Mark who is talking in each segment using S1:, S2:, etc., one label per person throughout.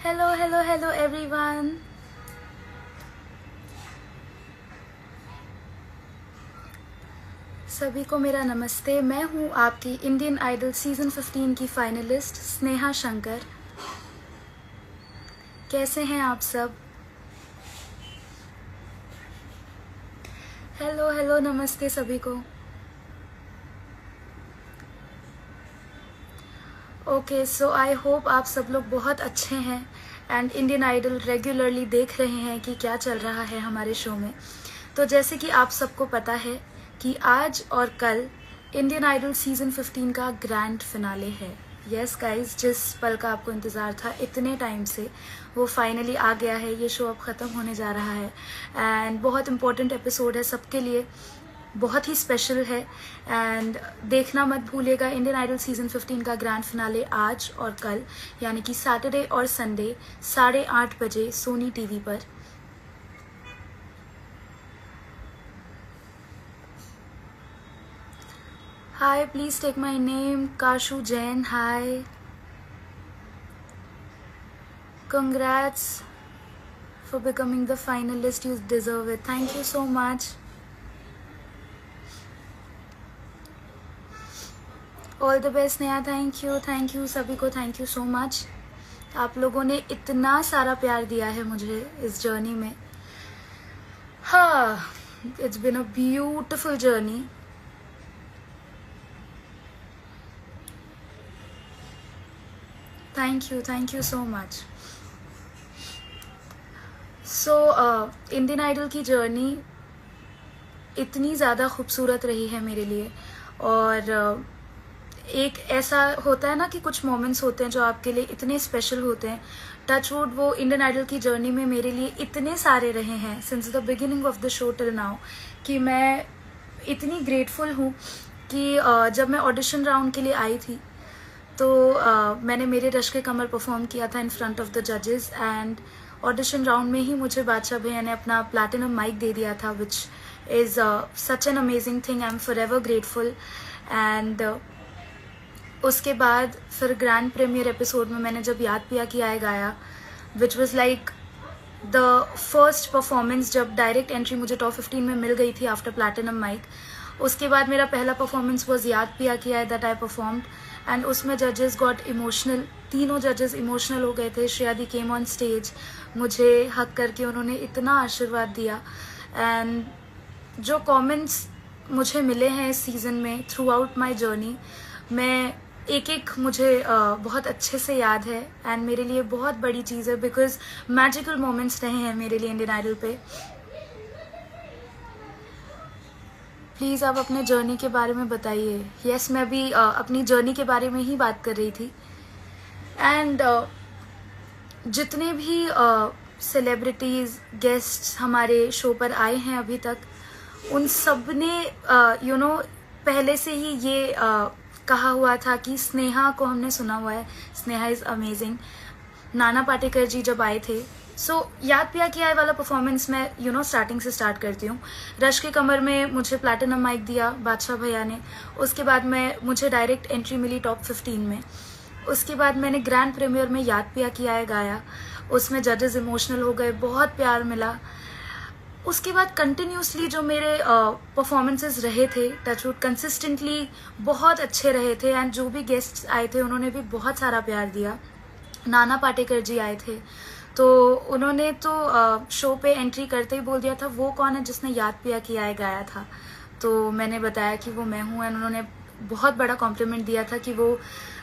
S1: Hello hello hello everyone. सभी को मेरा नमस्ते। मैं हूँ आपकी इंडियन आइडल सीजन 15 की फाइनलिस्ट स्नेहा शंकर। कैसे हैं आप सब? हेलो हेलो नमस्ते सभी को। ओके, सो आई होप आप सब लोग बहुत अच्छे हैं एंड इंडियन आइडल रेगुलरली देख रहे हैं कि क्या चल रहा है हमारे शो में। तो जैसे कि आप सबको पता है कि आज और कल इंडियन आइडल सीजन 15 का ग्रैंड फिनाले है। यस गाइज, जिस पल का आपको इंतज़ार था इतने टाइम से, वो फाइनली आ गया है। ये शो अब ख़त्म होने जा रहा है एंड बहुत इम्पोर्टेंट एपिसोड है सबके लिए, बहुत ही स्पेशल है एंड देखना मत भूलिएगा। इंडियन आइडल सीजन 15 का ग्रैंड फिनाले आज और कल यानी कि सैटरडे और संडे 8:30 बजे सोनी टीवी पर। Hi, please take my name. Kashu Jain, hi. Congrats for becoming the finalist, you deserve it. Thank you so much. All the best Neha. Thank you सभी को, थैंक यू सो मच। आप लोगों ने इतना सारा प्यार दिया है मुझे इस जर्नी में। हाँ, it's been a beautiful journey. Thank you so much. So Indian Idol की जर्नी इतनी ज़्यादा खूबसूरत रही है मेरे लिए। और एक ऐसा होता है ना कि कुछ मोमेंट्स होते हैं जो आपके लिए इतने स्पेशल होते हैं। टचवुड, वो इंडियन आइडल की जर्नी में मेरे लिए इतने सारे रहे हैं since the beginning of the show till now कि मैं इतनी ग्रेटफुल हूँ कि जब मैं ऑडिशन राउंड के लिए आई थी तो मैंने मेरे रश के कमर परफॉर्म किया था इन फ्रंट ऑफ द जजेस एंड ऑडिशन राउंड में ही मुझे बादशाह भैया ने अपना प्लैटिनम माइक दे दिया था, which is such an amazing thing. I am for ever grateful. And उसके बाद फिर ग्रैंड प्रीमियर एपिसोड में मैंने जब याद पिया कि आए गाया, which was like the first performance जब डायरेक्ट एंट्री मुझे टॉप 15 में मिल गई थी आफ्टर प्लैटिनम माइक। उसके बाद मेरा पहला परफॉर्मेंस वॉज याद पिया कि आए दैट आई परफॉर्म्ड एंड उसमें जजेस गॉट इमोशनल। तीनों जजेस इमोशनल हो गए थे। श्रेया दी केम ऑन स्टेज, मुझे हक करके उन्होंने इतना आशीर्वाद दिया एंड जो कमेंट्स मुझे मिले हैं इस सीज़न में थ्रू आउट माई जर्नी, मैं एक एक मुझे बहुत अच्छे से याद है एंड मेरे लिए बहुत बड़ी चीज़ है बिकॉज मैजिकल मोमेंट्स रहे हैं मेरे लिए इंडियन आइडल पे। प्लीज़ आप अपने जर्नी के बारे में बताइए। यस, मैं भी अपनी जर्नी के बारे में ही बात कर रही थी एंड जितने भी सेलिब्रिटीज़ गेस्ट्स हमारे शो पर आए हैं अभी तक, उन सब ने पहले से ही ये कहा हुआ था कि स्नेहा को हमने सुना हुआ है, स्नेहा इज़ अमेजिंग। नाना पाटेकर जी जब आए थे, याद पिया कि आए वाला परफॉर्मेंस मैं स्टार्टिंग से स्टार्ट करती हूँ। रश के कमर में मुझे प्लैटिनम माइक दिया बादशाह भैया ने। उसके बाद मुझे डायरेक्ट एंट्री मिली टॉप 15 में। उसके बाद मैंने ग्रैंड प्रीमियर में याद पिया कि आए गाया, उसमें जजेस इमोशनल हो गए, बहुत प्यार मिला। उसके बाद कंटिन्यूसली जो मेरे परफॉर्मेंसेस रहे थे टचवुड कंसिस्टेंटली बहुत अच्छे रहे थे एंड जो भी गेस्ट्स आए थे उन्होंने भी बहुत सारा प्यार दिया। नाना पाटेकर जी आए थे तो उन्होंने तो शो पे एंट्री करते ही बोल दिया था वो कौन है जिसने याद पिया कि आए गाया था। तो मैंने बताया कि वो मैं हूँ एंड उन्होंने बहुत बड़ा कॉम्प्लीमेंट दिया था कि वो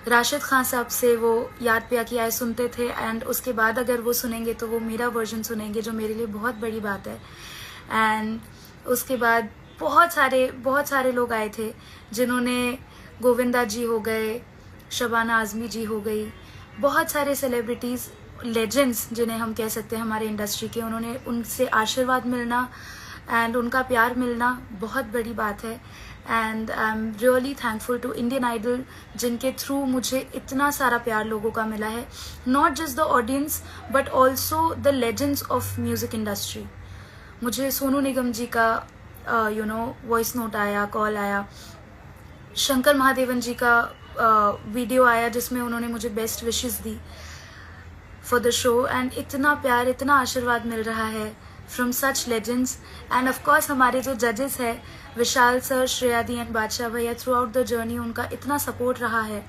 S1: राशिद खान साहब से वो याद पिया कि आए सुनते थे एंड उसके बाद अगर वो सुनेंगे तो वो मेरा वर्जन सुनेंगे, जो मेरे लिए बहुत बड़ी बात है। एंड उसके बाद बहुत सारे लोग आए थे जिन्होंने, गोविंदा जी हो गए, शबाना आजमी जी हो गई, बहुत सारे सेलिब्रिटीज़, लेजेंड्स जिन्हें हम कह सकते हैं हमारे इंडस्ट्री के, उन्होंने उनसे आशीर्वाद मिलना एंड उनका प्यार मिलना बहुत बड़ी बात है। And I am really thankful to Indian Idol जिनके थ्रू मुझे इतना सारा प्यार लोगों का मिला है, not just the audience but also the legends of music industry. मुझे सोनू निगम जी का वॉइस नोट आया, कॉल आया, शंकर महादेवन जी का वीडियो आया जिसमें उन्होंने मुझे best wishes the. For the show, and इतना प्यार, इतना आशीर्वाद मिल रहा है from such legends. End of course हमारे जो जजेस है, विशाल सर, श्रेया दी एंड बादशाह भैया, थ्रू आउट द जर्नी उनका इतना सपोर्ट रहा है.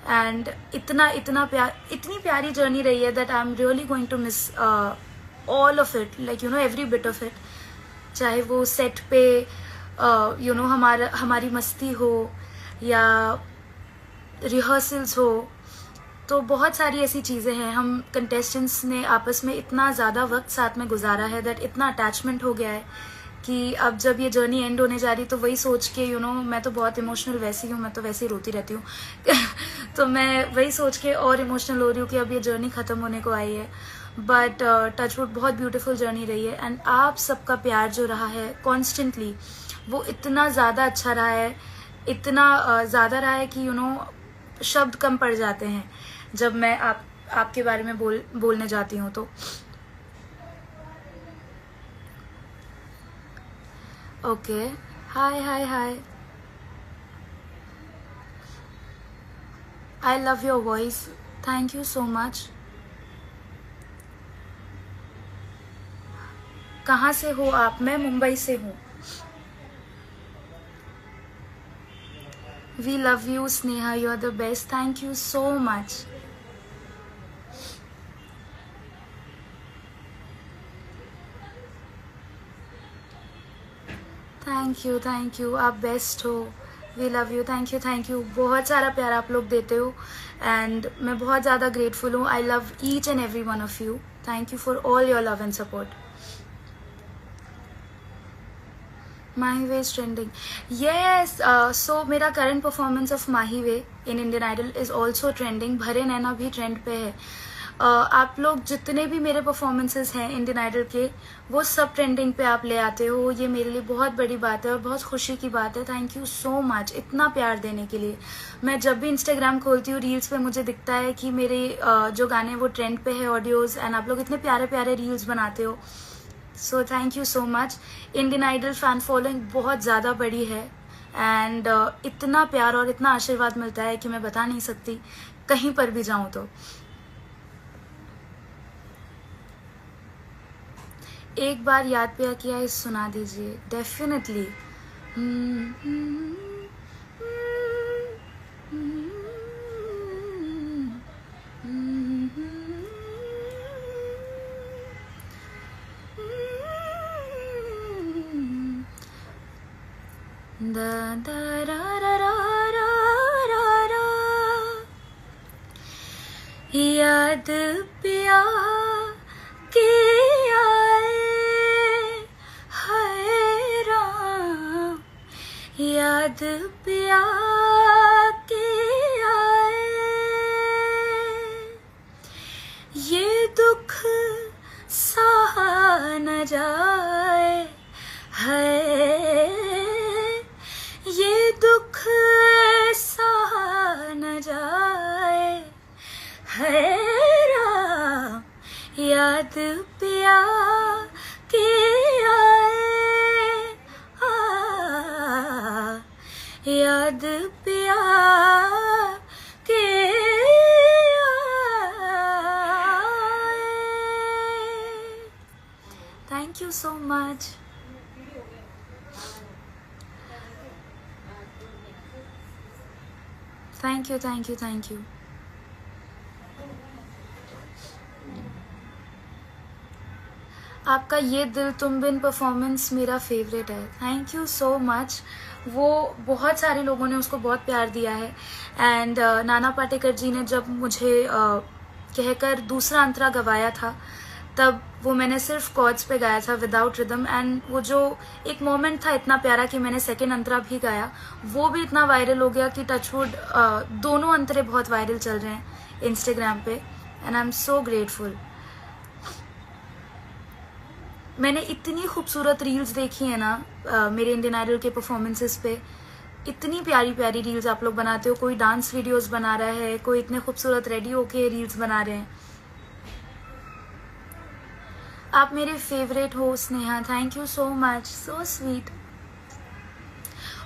S1: एंड इतना प्यार, इतनी प्यारी जर्नी रही है that I am really going to miss all of it, like you know every bit of it. चाहे वो सेट पे यू नो हमारी मस्ती हो या रिहर्सल्स हो, तो बहुत सारी ऐसी चीज़ें हैं. हम कंटेस्टेंट्स ने आपस में इतना ज़्यादा वक्त साथ में गुजारा है दैट इतना अटैचमेंट हो गया है कि अब जब ये जर्नी एंड होने जा रही तो वही सोच के यू नो, मैं तो बहुत इमोशनल वैसी हूँ, मैं तो वैसे ही रोती रहती हूँ तो मैं वही सोच के और इमोशनल हो रही हूँ कि अब ये जर्नी ख़त्म होने को आई है. बट टचवुड बहुत ब्यूटीफुल जर्नी रही है. एंड आप सबका प्यार जो रहा है कॉन्स्टेंटली, वो इतना ज़्यादा अच्छा रहा है, इतना ज़्यादा रहा है कि यू नो शब्द कम पड़ जाते हैं जब मैं आपके बारे में बोलने जाती हूँ. तो okay, hi hi hi, I love your voice, thank you so much. कहाँ से हो आप? मैं मुंबई से हूँ. We love you Sneha, you are the best, thank you so much. Thank you, आप बेस्ट हो. We love you, thank you. बहुत सारा प्यार आप लोग देते हो एंड मैं बहुत ज़्यादा ग्रेटफुल हूँ. I love each and every one of you. Thank you for all your love and support. Mahi वे इज ट्रेंडिंग. येस, सो मेरा करंट परफॉर्मेंस ऑफ माही वे in Indian Idol is also trending. भरे नैना भी ट्रेंड पे है. आप लोग जितने भी मेरे परफॉर्मेंसेस हैं इंडियन आइडल के, वो सब ट्रेंडिंग पे आप ले आते हो. ये मेरे लिए बहुत बड़ी बात है और बहुत खुशी की बात है. थैंक यू सो मच इतना प्यार देने के लिए. मैं जब भी इंस्टाग्राम खोलती हूँ, रील्स पे मुझे दिखता है कि मेरे जो गाने वो ट्रेंड पे है, ऑडियोज़, एंड आप लोग इतने प्यारे प्यारे रील्स बनाते हो. So thank you so much. Indian Idol fan following बहुत ज़्यादा बड़ी है एंड इतना प्यार और इतना आशीर्वाद मिलता है कि मैं बता नहीं सकती कहीं पर भी जाऊँ तो. एक बार याद पे किया है, सुना दीजिए. डेफिनेटली. दा दा रा रा रा रा रा, याद पिया के याद पिया के आए, ये दुख सहा न जाए है, ये दुख सहा न जाए है राम. याद पिया के याद पिया के आए. Thank you so much. Thank you. आपका ये दिल तुम बिन परफॉर्मेंस मेरा फेवरेट है. Thank you so much. वो बहुत सारे लोगों ने उसको बहुत प्यार दिया है एंड नाना पाटेकर जी ने जब मुझे कहकर दूसरा अंतरा गवाया था, तब वो मैंने सिर्फ कॉर्ड्स पे गाया था विदाउट रिदम. एंड वो जो एक मोमेंट था इतना प्यारा कि मैंने सेकेंड अंतरा भी गाया, वो भी इतना वायरल हो गया कि टचवुड दोनों अंतरे बहुत वायरल चल रहे हैं इंस्टाग्राम पे and I am so grateful. मैंने इतनी खूबसूरत रील्स देखी है ना मेरे इंडियन आइडल के परफॉर्मेंसेस पे. इतनी प्यारी प्यारी रील्स आप लोग बनाते हो. कोई डांस वीडियोस बना रहा है, कोई इतने खूबसूरत रेडी होके रील्स बना रहे हैं. आप मेरे फेवरेट हो Sneha. Thank you so much, so sweet.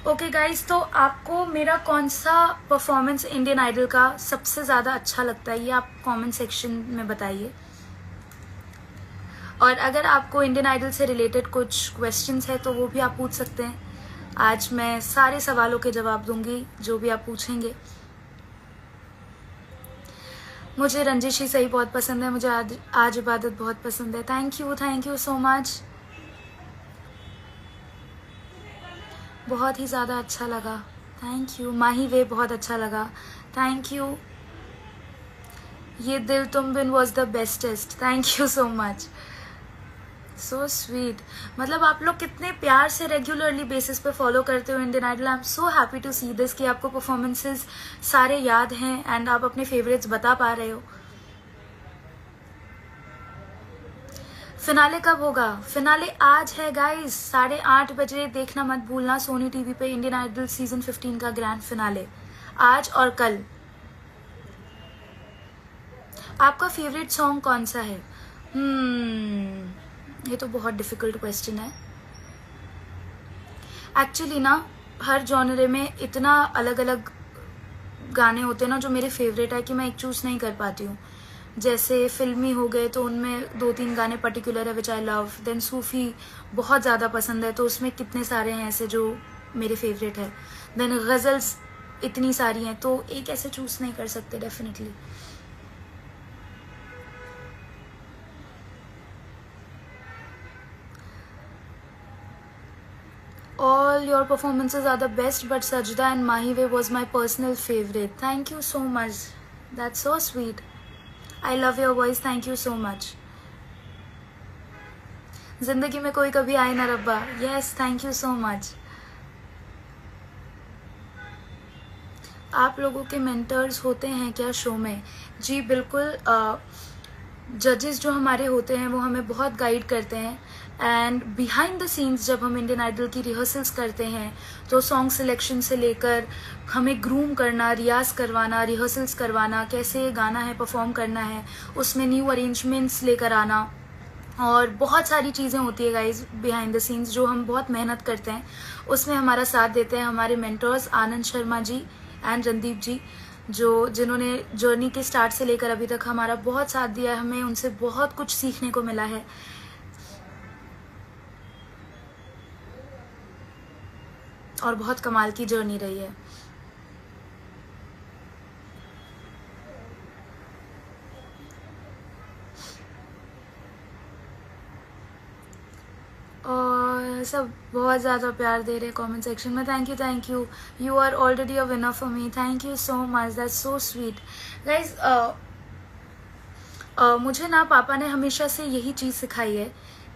S1: Okay guys, तो आपको मेरा कौन सा परफॉर्मेंस इंडियन आइडल का सबसे ज़्यादा अच्छा लगता है ये आप कमेंट सेक्शन में बताइए। और अगर आपको इंडियन आइडल से रिलेटेड कुछ क्वेश्चंस है तो वो भी आप पूछ सकते हैं। आज मैं सारे सवालों के जवाब दूंगी जो भी आप पूछेंगे। मुझे रंजिश ही सही बहुत पसंद है, मुझे आज इबादत बहुत पसंद है। थैंक यू सो मच, बहुत ही ज़्यादा अच्छा लगा। Thank you. माही वे बहुत अच्छा लगा, थैंक यू। ये दिल तुम बिन was the bestest, thank you so much, so sweet. मतलब आप लोग कितने प्यार से रेगुलरली बेसिस पे फॉलो करते हो Indian Idol. I am so happy to see this कि आपको परफॉर्मेंसेस सारे याद हैं एंड आप अपने फेवरेट्स बता पा रहे हो। फिनाले कब होगा? फिनाले आज है गाइस, 8:30 बजे। देखना मत भूलना सोनी टीवी पे इंडियन आइडल सीजन 15 का ग्रैंड फिनाले, आज और कल। आपका फेवरेट सॉन्ग कौन सा है? ये तो बहुत डिफिकल्ट क्वेश्चन है एक्चुअली ना। हर जॉनरे में इतना अलग अलग गाने होते हैं ना जो मेरे फेवरेट है कि मैं एक चूज नहीं कर पाती हूँ। जैसे फिल्मी हो गए तो उनमें 2-3 गाने पर्टिकुलर है विच आई लव। देन सूफी बहुत ज़्यादा पसंद है तो उसमें कितने सारे हैं ऐसे जो मेरे फेवरेट है। देन गज़ल्स इतनी सारी हैं तो एक ऐसे चूज नहीं कर सकते definitely. All your performances are the best, but Sajda and Mahi Way was my personal favorite. Thank you so much. That's so sweet. I love your voice. Thank you so much. जिंदगी में कोई कभी आए ना रब्बा। Yes, thank you so much. आप लोगों के मेंटर्स होते हैं क्या शो में? जी बिल्कुल। जजेस जो हमारे होते हैं वो हमें बहुत गाइड करते हैं एंड बिहाइंड द सीन्स जब हम इंडियन आइडल की रिहर्सल्स करते हैं तो सॉन्ग सिलेक्शन से लेकर हमें ग्रूम करना, रियाज करवाना, रिहर्सल्स करवाना, कैसे गाना है, परफॉर्म करना है, उसमें न्यू अरेंजमेंट्स लेकर आना और बहुत सारी चीज़ें होती है गाइज बिहाइंड द सीन्स जो हम बहुत मेहनत करते हैं। उसमें हमारा साथ देते हैं हमारे मेंटर्स आनंद शर्मा जी एंड रणदीप जी जिन्होंने जर्नी के स्टार्ट से लेकर अभी तक हमारा बहुत साथ दिया है। हमें उनसे बहुत कुछ सीखने को मिला है। और बहुत कमाल की जर्नी रही है। और सब बहुत ज़्यादा प्यार दे रहे कमेंट सेक्शन में। Thank you. You are already a winner for me. Thank you so much, that's so sweet guys. मुझे ना पापा ने हमेशा से यही चीज़ सिखाई है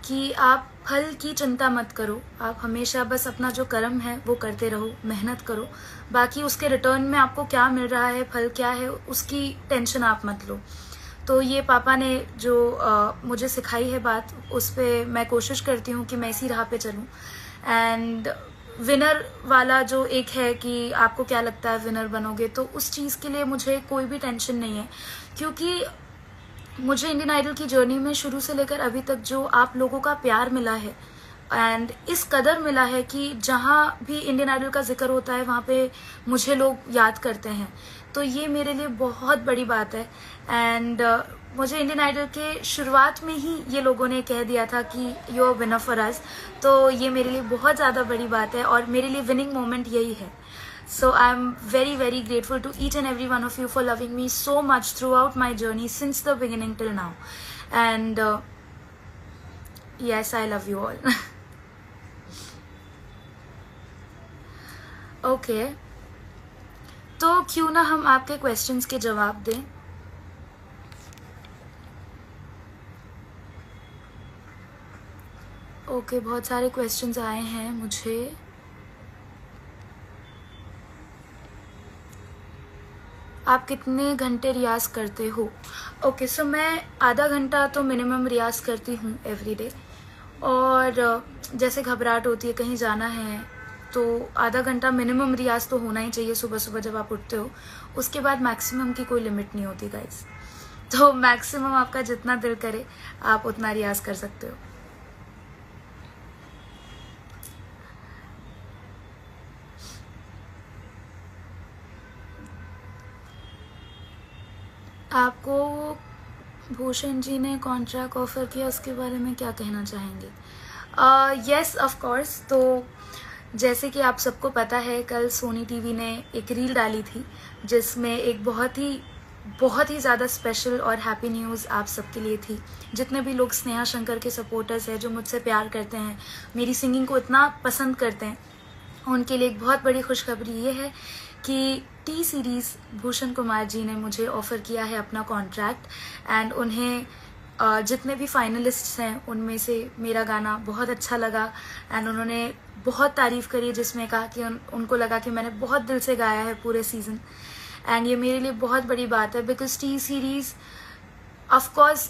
S1: कि आप फल की चिंता मत करो, आप हमेशा बस अपना जो कर्म है वो करते रहो, मेहनत करो, बाकी उसके रिटर्न में आपको क्या मिल रहा है, फल क्या है, उसकी टेंशन आप मत लो। तो ये पापा ने जो मुझे सिखाई है बात, उस पर मैं कोशिश करती हूँ कि मैं इसी राह पे चलूँ। एंड विनर वाला जो एक है कि आपको क्या लगता है विनर बनोगे, तो उस चीज़ के लिए मुझे कोई भी टेंशन नहीं है, क्योंकि मुझे इंडियन आइडल की जर्नी में शुरू से लेकर अभी तक जो आप लोगों का प्यार मिला है एंड इस कदर मिला है कि जहाँ भी इंडियन आइडल का जिक्र होता है वहाँ पे मुझे लोग याद करते हैं, तो ये मेरे लिए बहुत बड़ी बात है। एंड मुझे इंडियन आइडल के शुरुआत में ही ये लोगों ने कह दिया था कि you are winner for us, तो ये मेरे लिए बहुत ज़्यादा बड़ी बात है और मेरे लिए विनिंग मोमेंट यही है। So I'm very grateful to each and every one of you for loving me so much throughout my journey since the beginning till now. And yes, I love you all. Okay. तो क्यों ना हम आपके questions के जवाब दें। Okay, बहुत सारे क्वेश्चंस आए हैं मुझे। आप कितने घंटे रियाज करते हो? ओके, सो मैं आधा घंटा तो मिनिमम रियाज करती हूँ एवरी डे। और जैसे घबराहट होती है, कहीं जाना है, तो आधा घंटा मिनिमम रियाज तो होना ही चाहिए सुबह सुबह जब आप उठते हो। उसके बाद मैक्सिमम की कोई लिमिट नहीं होती गाइस, तो मैक्सिमम आपका जितना दिल करे आप उतना रियाज कर सकते हो। आपको भूषण जी ने कॉन्ट्रैक्ट ऑफर किया, उसके बारे में क्या कहना चाहेंगे? Yes of course. तो जैसे कि आप सबको पता है, कल सोनी टीवी ने एक रील डाली थी जिसमें एक बहुत ही ज़्यादा स्पेशल और हैप्पी न्यूज़ आप सबके लिए थी। जितने भी लोग स्नेहा शंकर के सपोर्टर्स हैं, जो मुझसे प्यार करते हैं, मेरी सिंगिंग को इतना पसंद करते हैं, उनके लिए एक बहुत बड़ी खुशखबरी ये है कि टी सीरीज़ भूषण कुमार जी ने मुझे ऑफ़र किया है अपना कॉन्ट्रैक्ट। एंड उन्हें जितने भी फाइनलिस्ट्स हैं उनमें से मेरा गाना बहुत अच्छा लगा एंड उन्होंने बहुत तारीफ़ करी, जिसमें कहा कि उनको लगा कि मैंने बहुत दिल से गाया है पूरे सीज़न। एंड ये मेरे लिए बहुत बड़ी बात है, because T series of course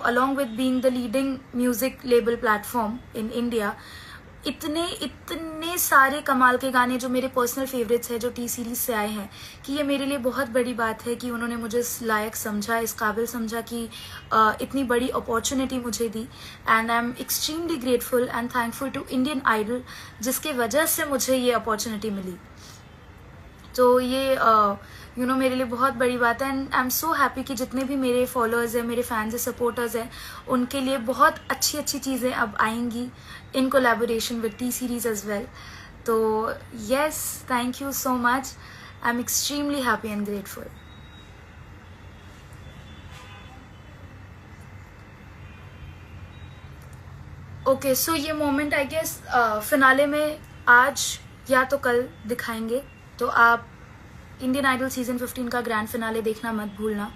S1: along with being the leading music label platform in India, इतने सारे कमाल के गाने जो मेरे पर्सनल फेवरेट्स हैं, जो टी सीरीज से आए हैं, कि ये मेरे लिए बहुत बड़ी बात है कि उन्होंने मुझे इस लायक समझा, इस काबिल समझा कि इतनी बड़ी अपॉर्चुनिटी मुझे दी। And I am extremely grateful and thankful to Indian Idol, जिसके वजह से मुझे ये अपॉर्चुनिटी मिली। तो ये मेरे लिए बहुत बड़ी बात है and I am so happy कि जितने भी मेरे फॉलोअर्स हैं, मेरे फैंस हैं, सपोर्टर्स हैं, उनके लिए बहुत अच्छी चीज़ें अब आएंगी in collaboration with T Series as well. तो yes, thank you so much, I am extremely happy and grateful. Okay, so ये मोमेंट आई गेस फिनाले में आज या तो कल दिखाएंगे, तो आप इंडियन आइडल सीजन 15 का ग्रैंड फिनाले देखना मत भूलना।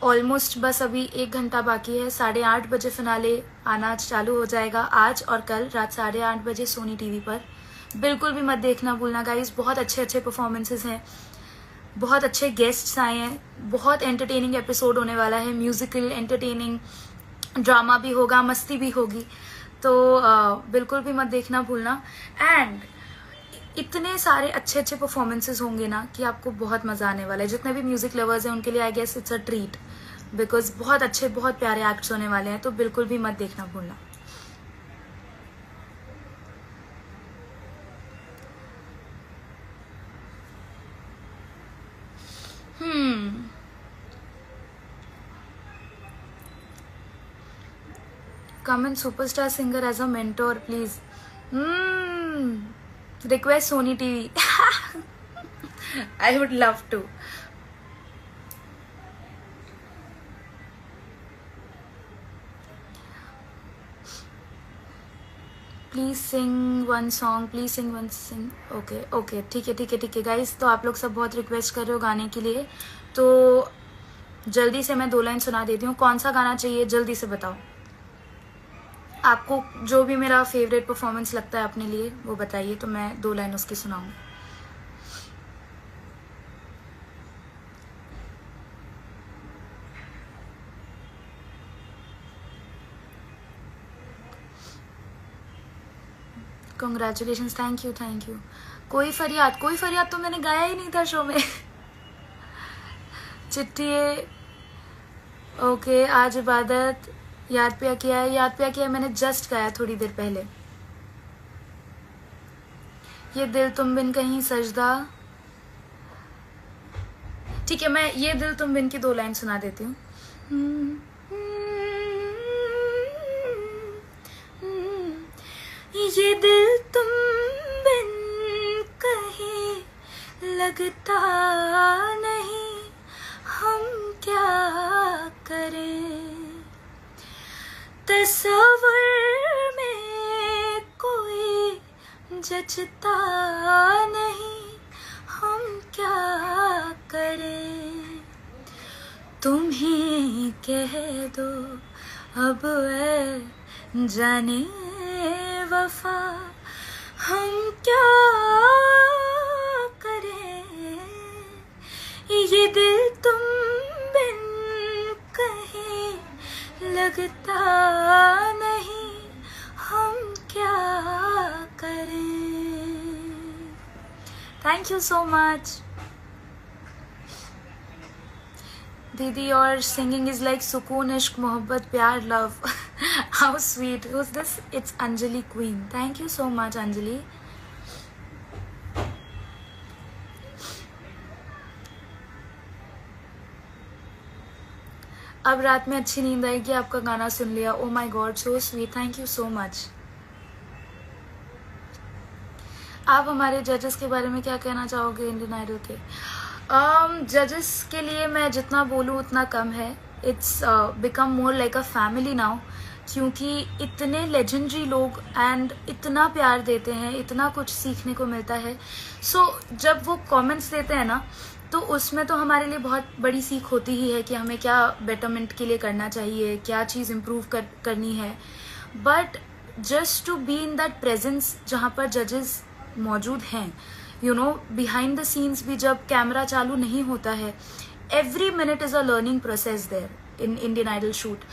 S1: ऑलमोस्ट बस अभी 1 घंटा बाकी है, 8:30 बजे फिनाले आना चालू हो जाएगा आज और कल रात 8:30 बजे सोनी टीवी पर। बिल्कुल भी मत देखना भूलना गाइस, बहुत अच्छे परफॉर्मेंसेस हैं, बहुत अच्छे गेस्ट्स आए हैं, बहुत एंटरटेनिंग एपिसोड होने वाला है, म्यूजिकल एंटरटेनिंग, ड्रामा भी होगा, मस्ती भी होगी, तो बिल्कुल भी मत देखना भूलना। एंड इतने सारे अच्छे परफॉर्मेंसेस होंगे ना कि आपको बहुत मजा आने वाला है। जितने भी म्यूजिक लवर्स हैं उनके लिए I guess it's a treat, because बहुत अच्छे बहुत प्यारे एक्ट्स होने वाले हैं, तो बिल्कुल भी मत देखना भूलना। Come in superstar singer as a mentor, please. Request Sony TV. I would love to. Please sing one song, please sing one sing. Okay ठीक है गाइस, तो आप लोग सब बहुत रिक्वेस्ट कर रहे हो गाने के लिए, तो जल्दी से मैं 2 लाइन सुना देती हूँ। कौन सा गाना चाहिए जल्दी से बताओ, आपको जो भी मेरा फेवरेट परफॉर्मेंस लगता है अपने लिए वो बताइए, तो मैं 2 लाइन उसकी सुनाऊँ। Congratulations, thank you. कोई फरियाद तो मैंने गाया ही नहीं था शो में। चिट्ठी, ओके, आज इबादत, याद पिया किया मैंने जस्ट गाया थोड़ी देर पहले। ये दिल तुम बिन कहीं सजदा, ठीक है, मैं ये दिल तुम बिन की 2 लाइन सुना देती हूँ। ये दिल तुम बिन कहीं लगता नहीं, हम क्या करें, तस्वर में कोई जचता नहीं, हम क्या करें, तुम ही कह दो अब ऐ जाने वफा, हम क्या करें, ये दिल तुम बिन कहीं लगता नहीं, हम क्या करें। थैंक यू सो मच दीदी, your singing is like सुकून, इश्क, मोहब्बत, प्यार, love. How sweet. Who's this? It's Anjali Queen. Thank you so much, Anjali. अब रात में अच्छी नींद आएगी आपका गाना सुन लिया। Oh my God, so sweet, thank you so much. आप हमारे जजेस के बारे में क्या कहना चाहोगे इंडियन आइडल के? जजेस के लिए मैं जितना बोलूँ उतना कम है। It's become more like a family now, क्योंकि इतने लेजेंडरी लोग एंड इतना प्यार देते हैं, इतना कुछ सीखने को मिलता है। सो जब वो कमेंट्स देते हैं ना, तो उसमें तो हमारे लिए बहुत बड़ी सीख होती ही है कि हमें क्या बेटरमेंट के लिए करना चाहिए, क्या चीज़ इम्प्रूव करनी है। But just to be in that presence जहाँ पर जजेस मौजूद हैं, you know, behind the scenes भी जब कैमरा चालू नहीं होता है, every minute is a learning process there in Indian Idol shoot.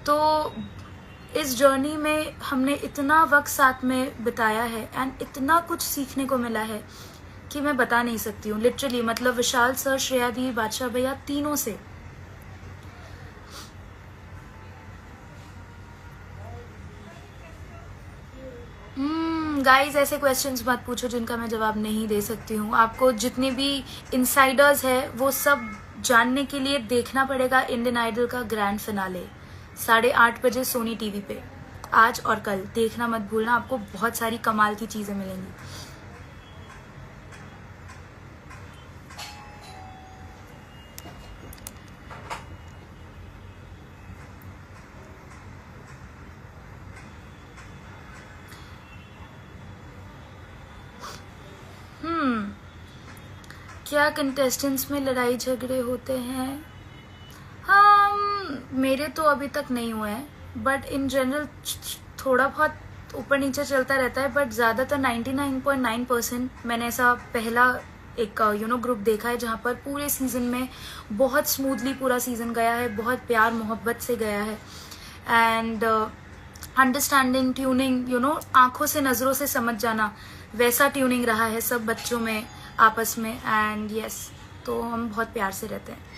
S1: तो इस जर्नी में हमने इतना वक्त साथ में बिताया है एंड इतना कुछ सीखने को मिला है कि मैं बता नहीं सकती हूँ लिटरली। मतलब विशाल सर, श्रेया दी, बादशाह भैया, तीनों से। गाइज ऐसे क्वेश्चंस मत पूछो जिनका मैं जवाब नहीं दे सकती हूँ। आपको जितने भी इनसाइडर्स है वो सब जानने के लिए देखना पड़ेगा इंडियन आइडल का ग्रैंड फिनाले 8:30 बजे सोनी टीवी पे, आज और कल। देखना मत भूलना, आपको बहुत सारी कमाल की चीजें मिलेंगी। क्या कंटेस्टेंट्स में लड़ाई झगड़े होते हैं? हाँ, मेरे तो अभी तक नहीं हुए हैं, बट इन जनरल थोड़ा बहुत ऊपर नीचे चलता रहता है। बट ज़्यादातर 99.9% मैंने ऐसा पहला एक ग्रुप देखा है जहाँ पर पूरे सीज़न में बहुत स्मूथली पूरा सीज़न गया है, बहुत प्यार मोहब्बत से गया है। एंड अंडरस्टैंडिंग, ट्यूनिंग, आंखों से नज़रों से समझ जाना, वैसा ट्यूनिंग रहा है सब बच्चों में आपस में। एंड यस, तो हम बहुत प्यार से रहते हैं।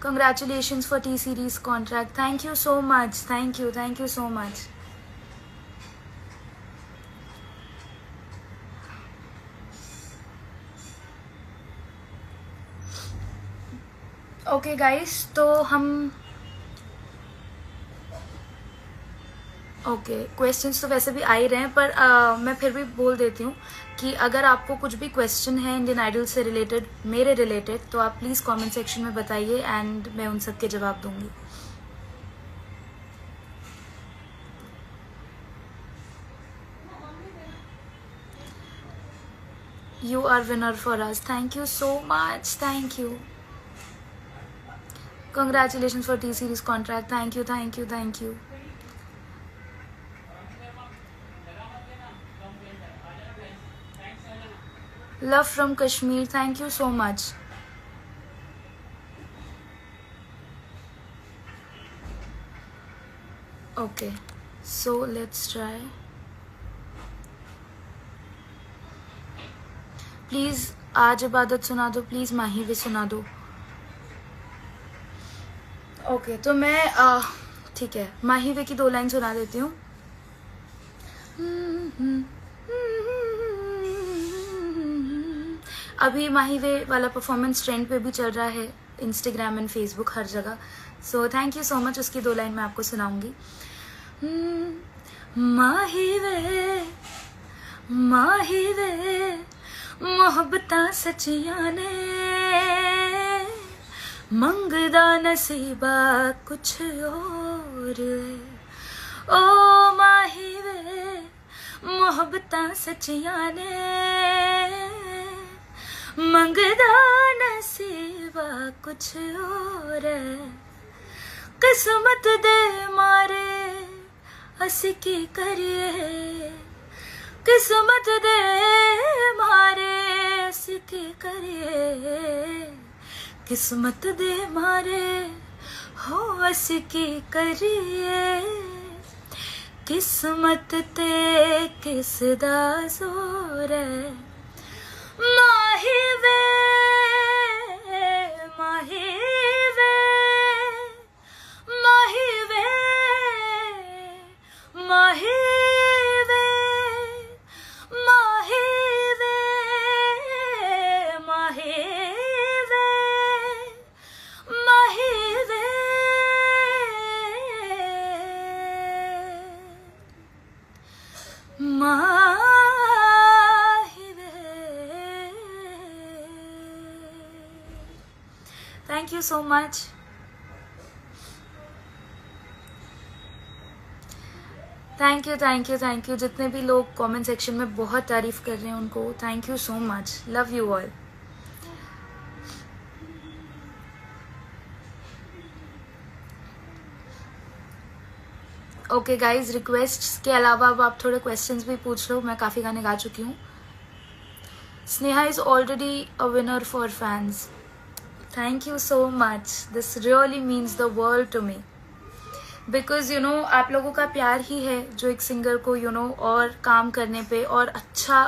S1: Congratulations for T Series contract. Thank you so much. Thank you so much. Okay guys, तो हम क्वेश्चंस तो वैसे भी आ ही रहे हैं, पर मैं फिर भी बोल देती हूँ कि अगर आपको कुछ भी क्वेश्चन है इंडियन आइडल से रिलेटेड, मेरे रिलेटेड, तो आप प्लीज़ कमेंट सेक्शन में बताइए एंड मैं उन सब के जवाब दूंगी। You are winner for us. Thank you so much. Thank you. Congratulations for T Series contract. Thank you. Love from Kashmir. Thank you so much. Okay, so let's try. Please आज इबादत सुना दो, प्लीज माही भी सुना दो। Okay, तो मैं ठीक है, माही वे की 2 लाइन सुना देती हूँ। अभी माही वे वाला परफॉर्मेंस ट्रेंड पे भी चल रहा है, इंस्टाग्राम एंड फेसबुक, हर जगह। सो थैंक यू सो मच। उसकी 2 लाइन मैं आपको सुनाऊंगी। माही वे मोहब्बतां सच्चियां ने, मंगदा नसीबा कुछ और। ओ माही वे मोहब्बतां सच्चियां ने, मंगदा नसीबा कुछ और। किस्मत दे मारे असी की करिए, किस्मत दे मारे असी की करिए, किस्मत दे मारे हो असी की करिए, किस्मत ते किस दा जोर है। माही वे माही वे माही वे माही वे माही वे माही वे so much. Thank you thank you thank you. जितने भी लोग कमेंट सेक्शन में बहुत तारीफ कर रहे हैं उनको thank you so much. Love you all. Okay guys, requests के अलावा अब आप थोड़े क्वेश्चंस भी पूछ लो। मैं काफ़ी गाने गा चुकी हूँ। Sneha is already a winner for fans. Thank you so much. This really means the world to me, because you know आप लोगों का प्यार ही है जो एक सिंगर को यू नो और काम करने पे और अच्छा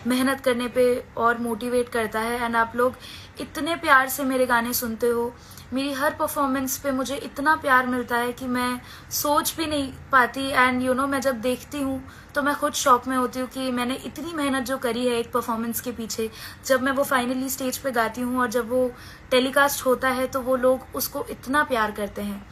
S1: मेहनत करने पे और मोटिवेट करता है। एंड आप लोग इतने प्यार से मेरे गाने सुनते हो। मेरी हर परफॉर्मेंस पे मुझे इतना प्यार मिलता है कि मैं सोच भी नहीं पाती। एंड यू नो मैं जब देखती हूँ तो मैं खुद शॉक में होती हूँ कि मैंने इतनी मेहनत जो करी है एक परफॉर्मेंस के पीछे, जब मैं वो फाइनली स्टेज पे गाती हूँ और जब वो टेलीकास्ट होता है तो वो लोग उसको इतना प्यार करते हैं।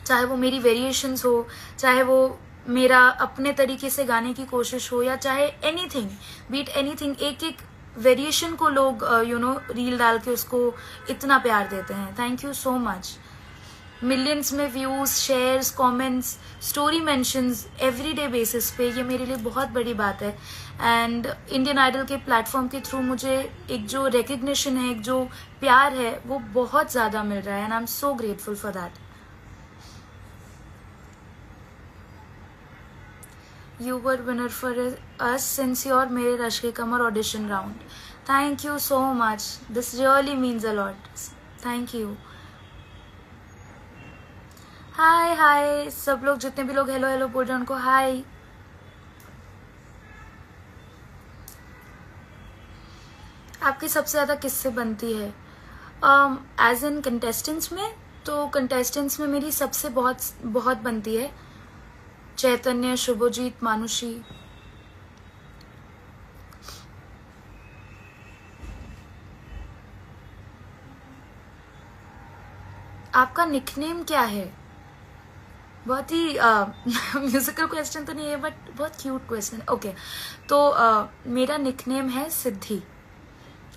S1: चाहे वो मेरी वेरिएशंस हो, चाहे वो मेरा अपने तरीके से गाने की कोशिश हो, या चाहे एनीथिंग, बीट एनीथिंग, एक एक वेरिएशन को लोग यू नो रील डाल के उसको इतना प्यार देते हैं। Thank you so much. Millions में views, shares, comments, story mentions everyday basis पे, ये मेरे लिए बहुत बड़ी बात है। एंड इंडियन आइडल के प्लेटफॉर्म के थ्रू मुझे एक जो रिकग्निशन है, एक जो प्यार है, वो बहुत ज़्यादा मिल रहा है। And I am so grateful for that. You were winner for us since your मेरे रश के कमर audition round. Thank you so much. This really means a lot. Thank you. Hi hi सब लोग, जितने भी लोग हेलो हेलो बोल रहे हैं उनको हाय। आपकी सबसे ज़्यादा किससे बनती है? एज इन कंटेस्टेंट्स में, तो कंटेस्टेंट्स में मेरी सबसे बहुत बनती है चैतन्य, शुभजीत, मानुषी। आपका निकनेम क्या है? बहुत ही म्यूजिकल क्वेश्चन तो नहीं है बट बहुत क्यूट क्वेश्चन। ओके, तो मेरा निकनेम है सिद्धि।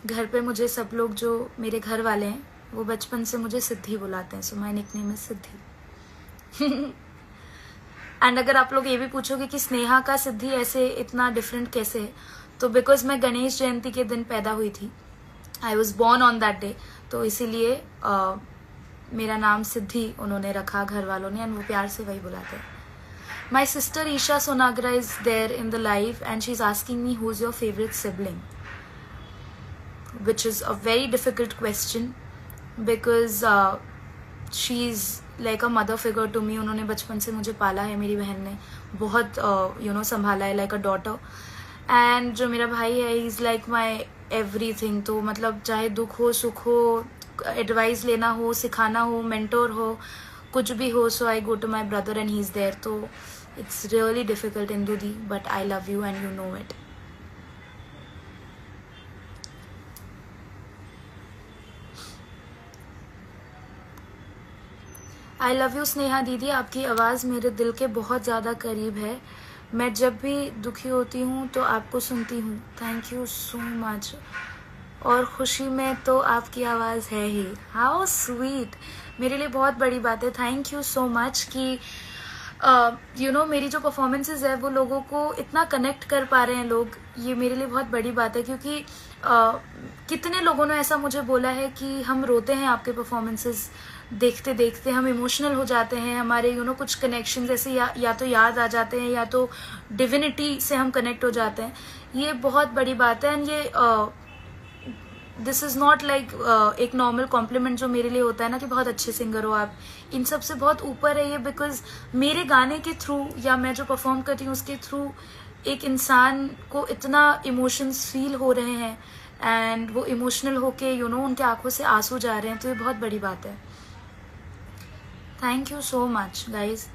S1: घर पे मुझे सब लोग जो मेरे घर वाले हैं वो बचपन से मुझे सिद्धि बुलाते हैं। सो माय निकनेम है सिद्धि। एंड अगर आप लोग ये भी पूछोगे कि स्नेहा का सिद्धि ऐसे इतना डिफरेंट कैसे है, तो बिकॉज मैं गणेश जयंती के दिन पैदा हुई थी। I was born on that day, तो इसीलिए मेरा नाम सिद्धि उन्होंने रखा घर वालों ने, एंड वो प्यार से वही बुलाते हैं। My sister Isha Sonagara is there in the life and she is asking me who is your favourite sibling, which is a very difficult question because she is like a mother figure to me. उन्होंने बचपन से मुझे पाला है, मेरी बहन ने बहुत यू नो संभाला है लाइक अ डॉटर। एंड जो मेरा भाई है, he is like my everything. तो मतलब चाहे दुख हो, सुख हो, एडवाइस लेना हो, सिखाना हो, मेंटोर हो, कुछ भी हो, so I go to my brother and he is there. तो it's really difficult Indu di, but I love you and you know it. I love you Sneha didi, आपकी आवाज़ मेरे दिल के बहुत ज़्यादा करीब है। मैं जब भी दुखी होती हूँ तो आपको सुनती हूँ। Thank you so much. और खुशी में तो आपकी आवाज़ है ही। हाउ स्वीट, मेरे लिए बहुत बड़ी बात है। थैंक यू सो मच कि यू नो मेरी जो परफॉर्मेंसेज है वो लोगों को इतना कनेक्ट कर पा रहे हैं लोग, ये मेरे लिए बहुत बड़ी बात है। क्योंकि कितने लोगों ने ऐसा मुझे बोला है कि हम रोते हैं आपके परफॉर्मेंसेज देखते देखते, हम इमोशनल हो जाते हैं, हमारे यू नो कुछ कनेक्शन जैसे या तो याद आ जाते हैं या तो डिविनिटी से हम कनेक्ट हो जाते हैं। ये बहुत बड़ी बात है। एंड ये दिस इज़ नॉट लाइक एक नॉर्मल कॉम्प्लीमेंट जो मेरे लिए होता है ना कि बहुत अच्छे सिंगर हो आप, इन सब से बहुत ऊपर है ये। बिकॉज मेरे गाने के थ्रू या मैं जो परफॉर्म करती हूँ उसके थ्रू एक इंसान को इतना इमोशंस फील हो रहे हैं एंड वो इमोशनल होके यू नो उनके आंखों से आंसू जा रहे हैं, तो ये बहुत बड़ी बात है। Thank you so much guys.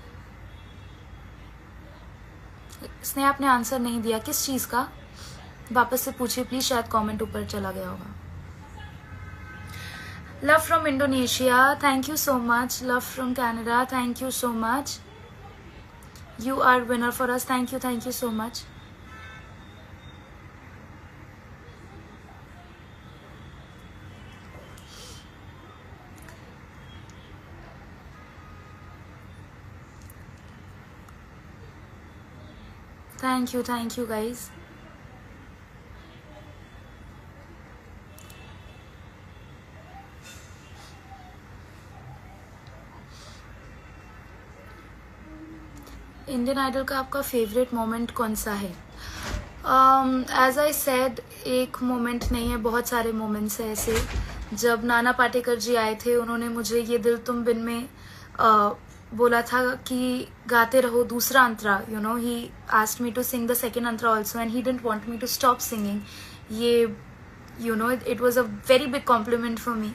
S1: Sneha आपने आंसर नहीं दिया, किस चीज़ का? वापस से पूछिए प्लीज, शायद कमेंट ऊपर चला गया होगा। Love from Indonesia, thank you so much. Love from Canada, thank you so much. You are winner for us, thank you so much. Thank you guys. Indian Idol का आपका फेवरेट मोमेंट कौन सा है? As I said, एक moment नहीं है, बहुत सारे मोमेंट्स हैं ऐसे। जब नाना पाटेकर जी आए थे, उन्होंने मुझे ये दिल तुम बिन में बोला था कि गाते रहो दूसरा अंतरा। You know, he asked me to sing the second antara also and he didn't want me to stop singing. Yeah you know, it was a very big compliment for me.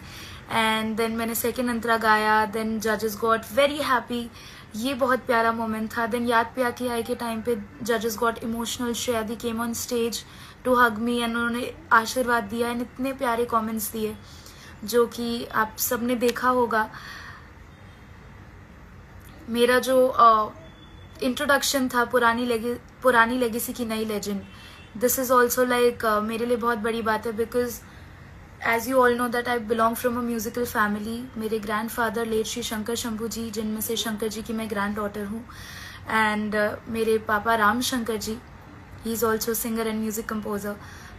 S1: And then मैंने second अंतरा गाया, then जजेस got very happy. ये बहुत प्यारा moment था। Then याद पिया की आई के टाइम पे जजेस got emotional. Shreyadi came on stage to hug me and उन्होंने आशीर्वाद दिया एंड इतने प्यारे कमेंट्स दिए जो कि आप सबने देखा होगा। मेरा जो इंट्रोडक्शन था पुरानी लेगेसी की नई legend, this is also like मेरे लिए बहुत बड़ी बात है, because as you all know that I belong from a musical family. मेरे grandfather late Shri Shankar Shambhu ji, जिनमें से शंकर जी की मैं ग्रैंड डॉटर हूँ, एंड मेरे पापा Ram Shankar ji, he is also singer and music composer.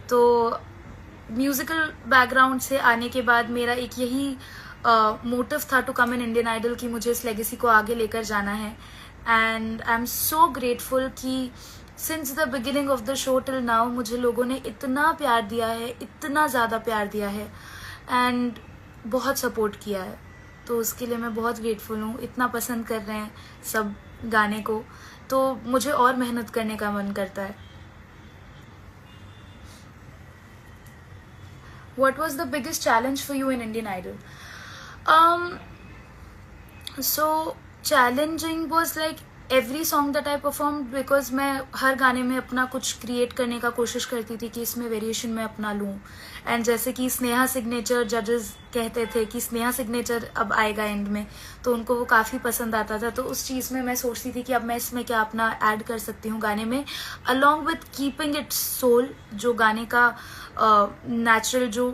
S1: तो म्यूजिकल बैकग्राउंड से आने के बाद मेरा एक यही मोटिव था to come in Indian Idol कि मुझे इस लेगेसी को आगे लेकर जाना है। And I am so grateful कि since the beginning of the show till now मुझे लोगों ने इतना प्यार दिया है, इतना ज़्यादा प्यार दिया है एंड बहुत सपोर्ट किया है। तो उसके लिए मैं बहुत ग्रेटफुल हूँ। इतना पसंद कर रहे हैं सब गाने को, तो मुझे और मेहनत करने का मन करता है। What was the biggest challenge for you in Indian Idol? So challenging was like every song that I performed, because मैं हर गाने में अपना कुछ क्रिएट करने का कोशिश करती थी कि इसमें वेरिएशन मैं अपना लूँ। एंड जैसे कि स्नेहा सिग्नेचर, जजेस कहते थे कि स्नेहा सिग्नेचर अब आएगा एंड में, तो उनको वो काफ़ी पसंद आता था। तो उस चीज़ में मैं सोचती थी कि अब मैं इसमें क्या अपना ऐड कर सकती हूँ गाने में, along with keeping it soul, जो गाने का नेचुरल जो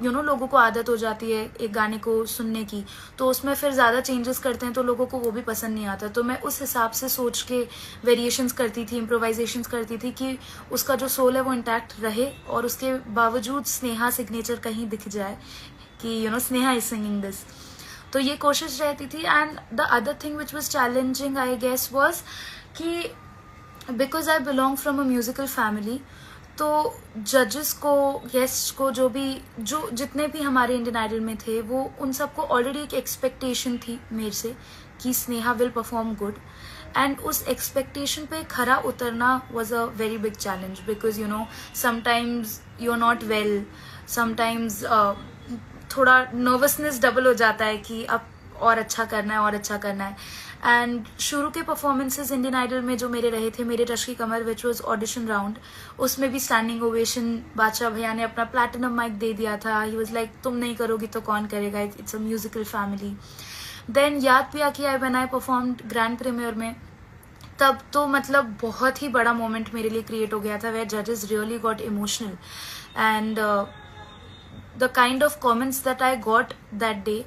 S1: यू नो लोगों को आदत हो जाती है एक गाने को सुनने की, तो उसमें फिर ज़्यादा चेंजेस करते हैं तो लोगों को वो भी पसंद नहीं आता। तो मैं उस हिसाब से सोच के वेरिएशंस करती थी, इम्प्रोवाइजेशंस करती थी कि उसका जो सोल है वो इंटैक्ट रहे और उसके बावजूद स्नेहा सिग्नेचर कहीं दिख जाए कि you know Sneha is singing this. तो ये कोशिश रहती थी। And the other thing which was challenging I guess was कि because I belong from a musical family, तो जजेस को, गेस्ट को, जो जितने भी हमारे इंडियन आइडल में थे, वो उन सबको ऑलरेडी एक एक्सपेक्टेशन थी मेरे से कि Sneha will perform good. And उस एक्सपेक्टेशन पे खरा उतरना was a very big challenge, because you know sometimes you are not well, sometimes थोड़ा नर्वसनेस डबल हो जाता है कि अब और अच्छा करना है और अच्छा करना है। एंड शुरू के परफॉर्मेंसेज इंडियन आइडल में जो मेरे रहे थे, मेरे रश की कमर विच वॉज ऑडिशन राउंड, उसमें भी स्टैंडिंग ओवेशन बादशाह भैया ने अपना प्लैटिनम माइक दे दिया था। ही वॉज लाइक तुम नहीं करोगी तो कौन करेगा, it's a musical family. Then याद पिया कि I when I performed grand premiere में, तब तो मतलब बहुत ही बड़ा मोमेंट मेरे लिए क्रिएट हो गया था, वेयर जजेस really got emotional and the kind of comments that I got that day.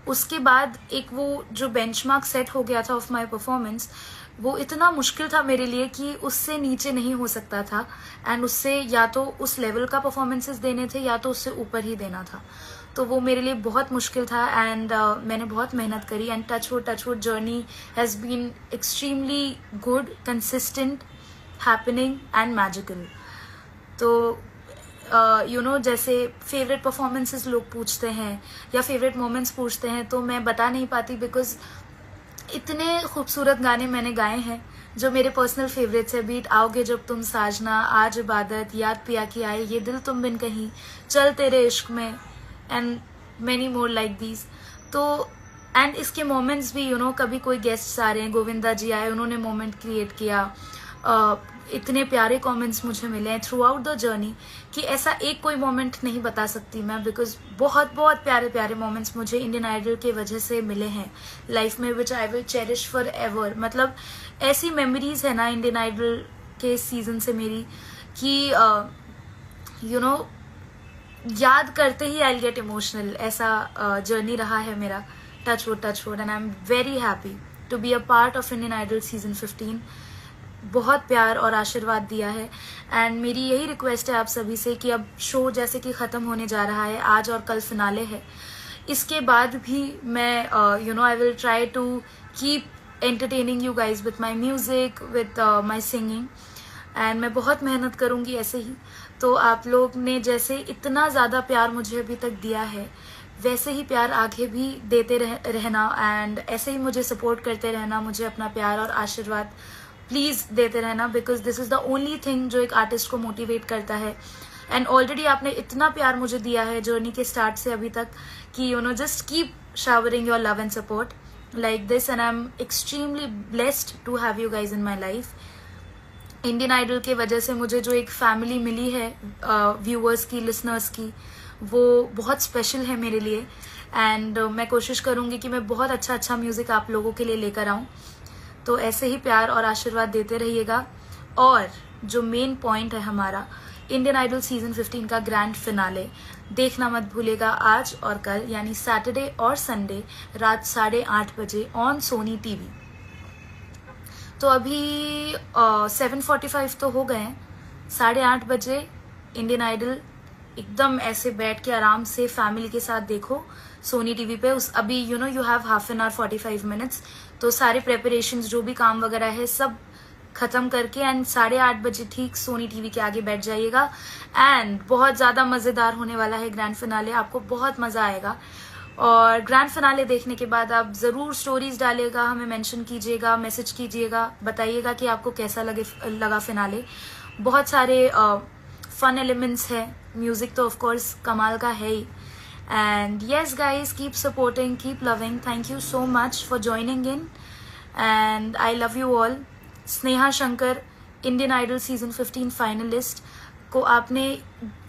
S1: उसके बाद एक वो जो बेंचमार्क सेट हो गया था ऑफ माय परफॉर्मेंस, वो इतना मुश्किल था मेरे लिए कि उससे नीचे नहीं हो सकता था। एंड उससे या तो उस लेवल का परफॉर्मेंसेस देने थे या तो उससे ऊपर ही देना था। तो वो मेरे लिए बहुत मुश्किल था एंड मैंने बहुत मेहनत करी। And touch wood journey has been extremely good, consistent, happening and magical. तो यू नो जैसे फेवरेट परफॉर्मेंसेस लोग पूछते हैं या फेवरेट मोमेंट्स पूछते हैं, तो मैं बता नहीं पाती, बिकॉज इतने खूबसूरत गाने मैंने गाए हैं जो मेरे पर्सनल फेवरेट्स है। बीट आओगे जब तुम साजना, आज इबादत, याद पिया की आई, ये दिल तुम बिन कहीं, चल तेरे इश्क में, and many more like these. तो एंड इसके मोमेंट्स भी यू नो कभी कोई गेस्ट्स आ रहे हैं, गोविंदा जी आए, उन्होंने मोमेंट क्रिएट किया। इतने प्यारे कमेंट्स मुझे मिले हैं थ्रू आउट द जर्नी कि ऐसा एक कोई मोमेंट नहीं बता सकती मैं, बिकॉज बहुत बहुत प्यारे प्यारे मोमेंट्स मुझे इंडियन आइडल के वजह से मिले हैं लाइफ में, which I will cherish forever. मतलब ऐसी मेमोरीज है ना इंडियन आइडल के सीजन से मेरी कि यू नो याद करते ही आई गेट इमोशनल। ऐसा जर्नी रहा है मेरा, touch wood and I am very happy to be a part of Indian Idol season 15 बहुत प्यार और आशीर्वाद दिया है। एंड मेरी यही रिक्वेस्ट है आप सभी से कि अब शो जैसे कि ख़त्म होने जा रहा है, आज और कल फिनाले है, इसके बाद भी मैं I will try to keep entertaining you guys with my music, with my singing, and मैं बहुत मेहनत करूँगी ऐसे ही। तो आप लोग ने जैसे इतना ज़्यादा प्यार मुझे अभी तक दिया है, वैसे ही प्यार आगे भी देते रहना, एंड ऐसे ही मुझे सपोर्ट करते रहना, मुझे अपना प्यार और आशीर्वाद प्लीज़ देते रहना, because this is the only thing जो एक आर्टिस्ट को मोटिवेट करता है। एंड ऑलरेडी आपने इतना प्यार मुझे दिया है जर्नी के स्टार्ट से अभी तक कि just keep showering your love and support like this, and I'm extremely blessed to have you guys in my life. Indian Idol के वजह से मुझे जो एक फैमिली मिली है व्यूअर्स की, लिसनर्स की, वो बहुत स्पेशल है मेरे लिए। एंड मैं कोशिश करूँगी कि मैं बहुत अच्छा म्यूज़िक आप लोगों के लिए लेकर आऊँ। तो ऐसे ही प्यार और आशीर्वाद देते रहिएगा। और जो मेन पॉइंट है हमारा, इंडियन आइडल सीजन 15 का ग्रैंड फिनाले देखना मत भूलेगा, आज और कल यानी सैटरडे और संडे रात 8:30 बजे ऑन सोनी टीवी। तो अभी 7:45 तो हो गए हैं, 8:30 बजे इंडियन आइडल एकदम ऐसे बैठ के आराम से फैमिली के साथ देखो सोनी टीवी पे। अभी you have half an hour 45 minutes, तो सारे प्रेपरेशंस जो भी काम वगैरह है सब खत्म करके एंड 8:30 बजे ठीक सोनी टीवी के आगे बैठ जाइएगा। एंड बहुत ज़्यादा मज़ेदार होने वाला है ग्रैंड फिनाले, आपको बहुत मज़ा आएगा। और ग्रैंड फिनाले देखने के बाद आप ज़रूर स्टोरीज डालिएगा, हमें मेंशन कीजिएगा, मैसेज कीजिएगा, बताइएगा कि आपको कैसा लगा फिनाले। बहुत सारे फन एलिमेंट्स हैं, म्यूज़िक तो ऑफ कोर्स कमाल का है ही। And yes guys, keep supporting, keep loving, thank you so much for joining in, and I love you all. Sneha Shankar, Indian Idol season 15 finalist को आपने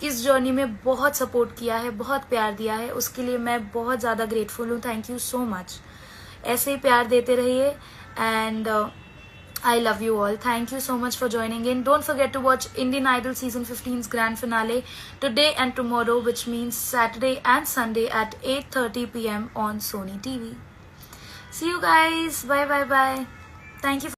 S1: इस जर्नी में बहुत सपोर्ट किया है, बहुत प्यार दिया है, उसके लिए मैं बहुत ज़्यादा ग्रेटफुल हूँ। Thank you so much. ऐसे ही प्यार देते रहिए and I love you all. Thank you so much for joining in. Don't forget to watch Indian Idol season 15's grand finale today and tomorrow, which means Saturday and Sunday at 8:30 p.m. on Sony TV. See you guys. Bye. Thank you.